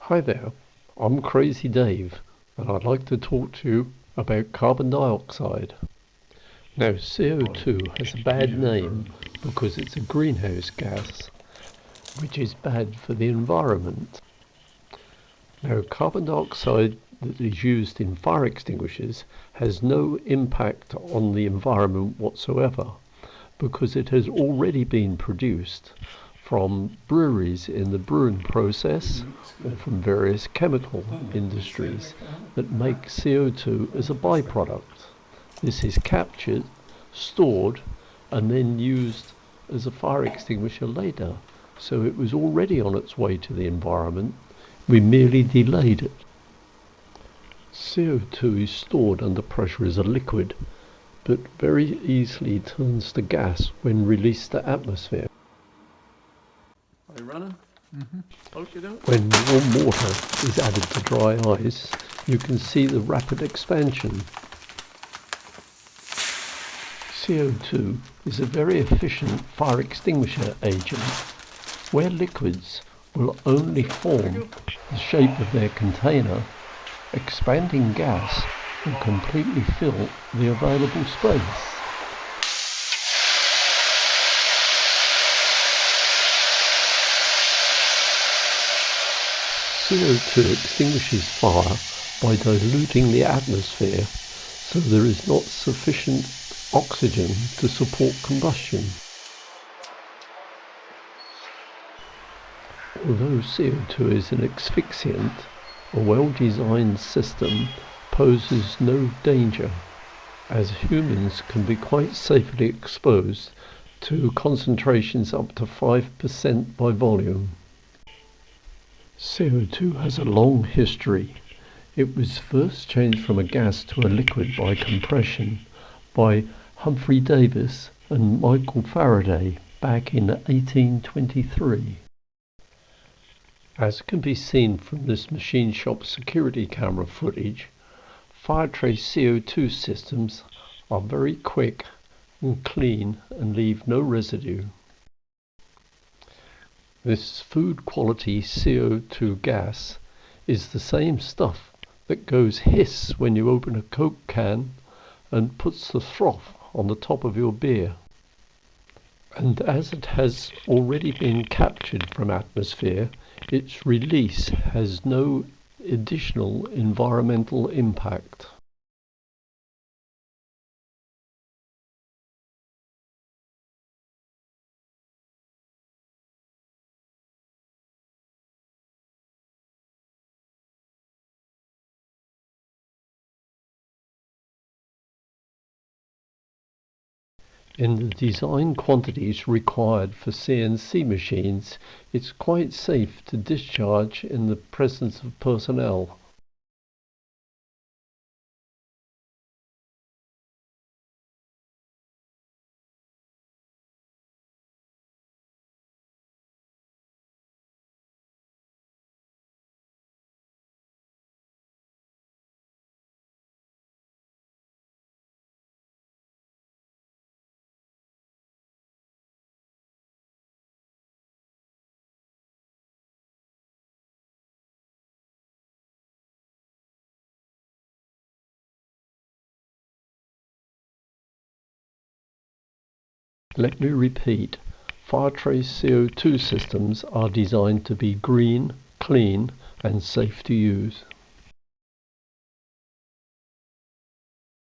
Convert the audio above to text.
Hi there, I'm Crazy Dave, and I'd like to talk to you about carbon dioxide. Now, CO2 has a bad name because it's a greenhouse gas, which is bad for the environment. Now, carbon dioxide that is used in fire extinguishers has no impact on the environment whatsoever because it has already been produced from breweries in the brewing process or from various chemical industries that make CO2 as a byproduct. This is captured, stored, and then used as a fire extinguisher later. So it was already on its way to the environment. We merely delayed it. CO2 is stored under pressure as a liquid, but very easily turns to gas when released to atmosphere. Are you running? When warm water is added to dry ice, you can see the rapid expansion. CO2 is a very efficient fire extinguisher agent, where liquids will only form the shape of their container. Expanding gas will completely fill the available space. CO2 extinguishes fire by diluting the atmosphere, so there is not sufficient oxygen to support combustion. Although CO2 is an asphyxiant, a well-designed system poses no danger, as humans can be quite safely exposed to concentrations up to 5% by volume. CO2 has a long history. It was first changed from a gas to a liquid by compression by Humphrey Davis and Michael Faraday back in 1823. As can be seen from this machine shop security camera footage, Firetrace CO2 systems are very quick and clean and leave no residue. This food quality CO2 gas is the same stuff that goes hiss when you open a Coke can and puts the froth on the top of your beer. And as it has already been captured from atmosphere, its release has no additional environmental impact. In the design quantities required for CNC machines, it's quite safe to discharge in the presence of personnel. Let me repeat, Firetrace CO2 systems are designed to be green, clean, and safe to use.